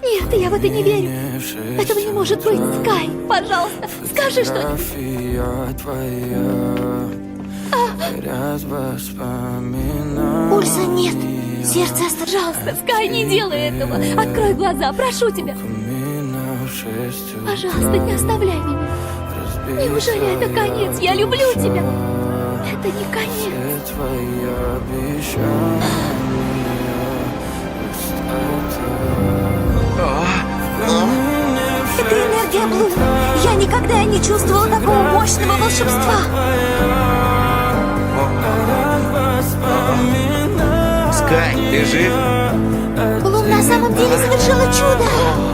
Нет, я в это не верю. Этого не может быть, Скай. Пожалуйста, скажи что-нибудь. Пульса нет. Сердце остановилось. Пожалуйста, Скай, не делай этого. Открой глаза, прошу тебя. Пожалуйста, не оставляй меня. Неужели это конец? Я люблю тебя. Это не конец. Это энергия Блум. Я никогда не чувствовала такого мощного волшебства. Скай, ты жив? Блум на самом деле совершила чудо.